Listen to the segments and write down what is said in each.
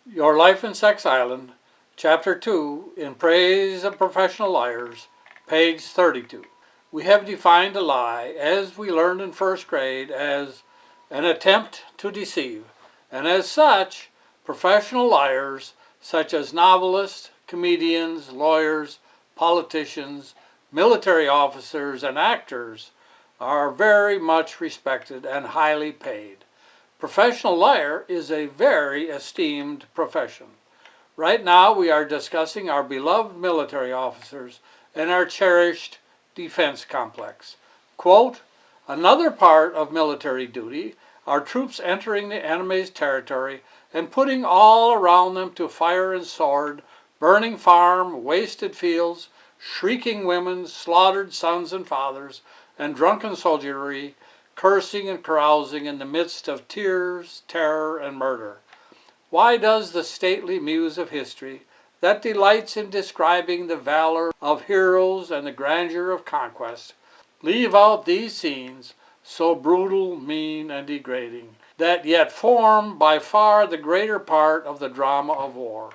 Your Life in Sex Island, Chapter 2, In Praise of Professional Liars, page 32. We have defined a lie, as we learned in first grade, as an attempt to deceive. And as such, professional liars, such as novelists, comedians, lawyers, politicians, military officers, and actors, are very much respected and highly paid. Professional liar is a very esteemed profession. Right now we are discussing our beloved military officers and our cherished defense complex. Quote, another part of military duty are troops entering the enemy's territory and putting all around them to fire and sword, burning farm, wasted fields, shrieking women, slaughtered sons and fathers, and drunken soldiery, cursing and carousing in the midst of tears, terror, and murder. Why does the stately muse of history, that delights in describing the valor of heroes and the grandeur of conquest, leave out these scenes, so brutal, mean, and degrading, that yet form by far the greater part of the drama of war?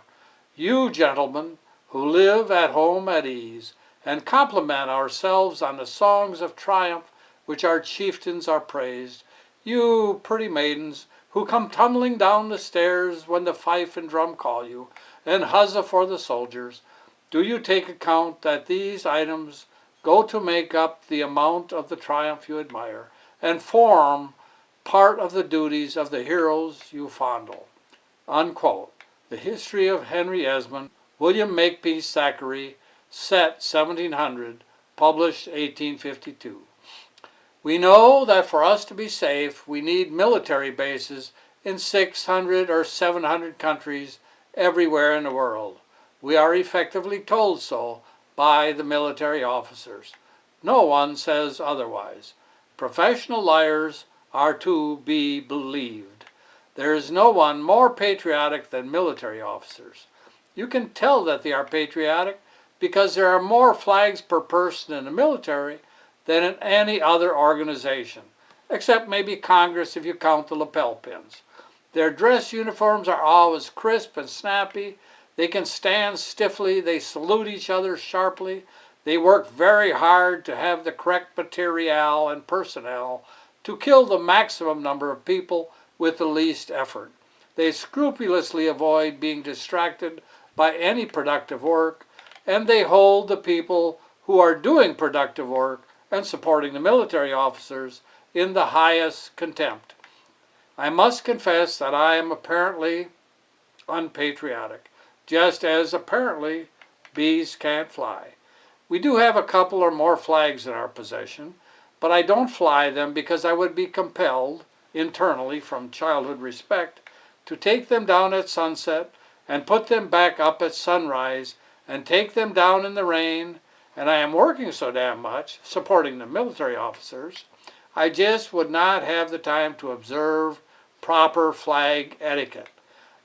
You, gentlemen, who live at home at ease, and compliment ourselves on the songs of triumph which our chieftains are praised, you pretty maidens who come tumbling down the stairs when the fife and drum call you, and huzza for the soldiers, do you take account that these items go to make up the amount of the triumph you admire, and form part of the duties of the heroes you fondle? Unquote. The History of Henry Esmond, William Makepeace Thackeray, set 1700, published 1852. We know that for us to be safe, we need military bases in 600 or 700 countries everywhere in the world. We are effectively told so by the military officers. No one says otherwise. Professional liars are to be believed. There is no one more patriotic than military officers. You can tell that they are patriotic because there are more flags per person in the military than in any other organization, except maybe Congress if you count the lapel pins. Their dress uniforms are always crisp and snappy. They can stand stiffly. They salute each other sharply. They work very hard to have the correct material and personnel to kill the maximum number of people with the least effort. They scrupulously avoid being distracted by any productive work, and they hold the people who are doing productive work and supporting the military officers in the highest contempt. I must confess that I am apparently unpatriotic, just as apparently bees can't fly. We do have a couple or more flags in our possession, but I don't fly them because I would be compelled, internally from childhood respect, to take them down at sunset and put them back up at sunrise and take them down in the rain, and I am working so damn much, supporting the military officers, I just would not have the time to observe proper flag etiquette.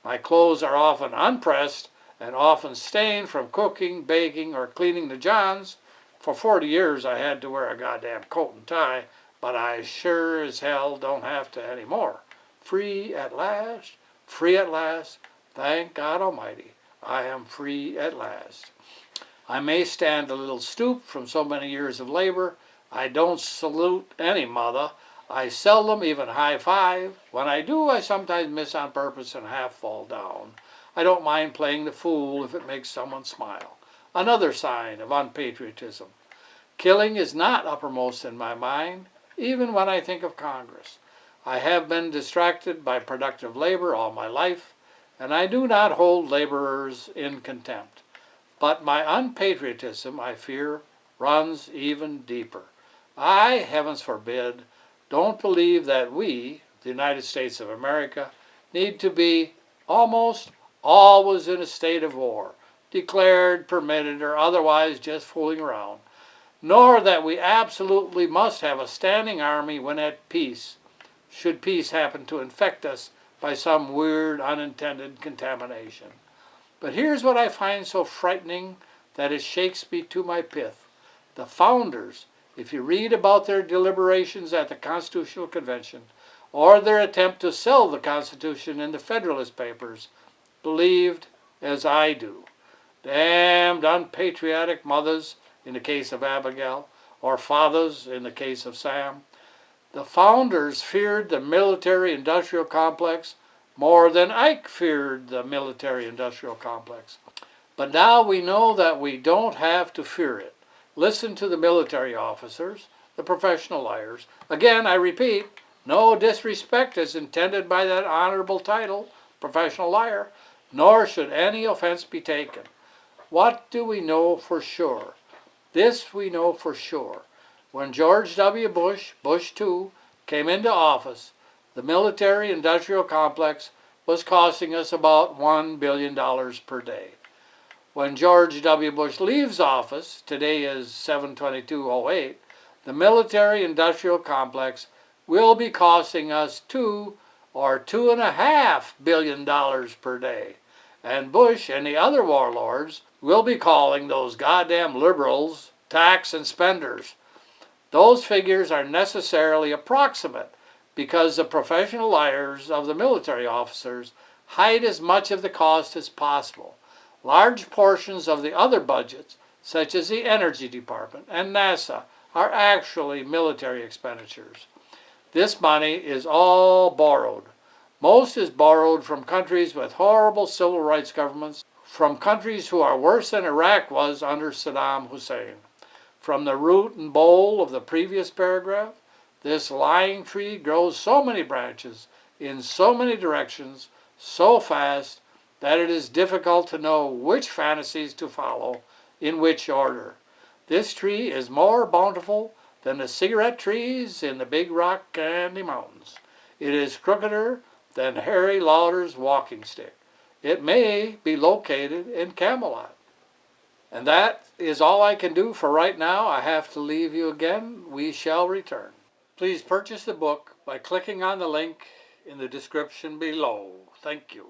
My clothes are often unpressed and often stained from cooking, baking, or cleaning the johns. For 40 years I had to wear a goddamn coat and tie, but I sure as hell don't have to anymore. Free at last, free at last. Thank God Almighty, I am free at last. I may stand a little stoop from so many years of labor. I don't salute any mother. I seldom even high five. When I do, I sometimes miss on purpose and half fall down. I don't mind playing the fool if it makes someone smile. Another sign of unpatriotism. Killing is not uppermost in my mind, even when I think of Congress. I have been distracted by productive labor all my life, and I do not hold laborers in contempt. But my unpatriotism, I fear, runs even deeper. I, heavens forbid, don't believe that we, the United States of America, need to be almost always in a state of war, declared, permitted, or otherwise just fooling around, nor that we absolutely must have a standing army when at peace, should peace happen to infect us by some weird unintended contamination. But here's what I find so frightening that it shakes me to my pith. The founders, if you read about their deliberations at the Constitutional Convention, or their attempt to sell the Constitution in the Federalist Papers, believed as I do. Damned unpatriotic mothers in the case of Abigail, or fathers in the case of Sam. The founders feared the military-industrial complex more than Ike feared the military-industrial complex. But now we know that we don't have to fear it. Listen to the military officers, the professional liars. Again, I repeat, no disrespect is intended by that honorable title, professional liar, nor should any offense be taken. What do we know for sure? This we know for sure. When George W. Bush, Bush II, came into office, the military-industrial complex was costing us about $1 billion per day. When George W. Bush leaves office, today is 7/22/08, the military-industrial complex will be costing us $2 or $2.5 billion per day. And Bush and the other warlords will be calling those goddamn liberals tax and spenders. Those figures are necessarily approximate because the professional liars of the military officers hide as much of the cost as possible. Large portions of the other budgets, such as the Energy Department and NASA, are actually military expenditures. This money is all borrowed. Most is borrowed from countries with horrible civil rights governments, from countries who are worse than Iraq was under Saddam Hussein. From the root and bowl of the previous paragraph, this lying tree grows so many branches in so many directions so fast that it is difficult to know which fantasies to follow in which order. This tree is more bountiful than the cigarette trees in the Big Rock Candy Mountains. It is crookeder than Harry Lauder's walking stick. It may be located in Camelot. And that is all I can do for right now. I have to leave you again. We shall return. Please purchase the book by clicking on the link in the description below. Thank you.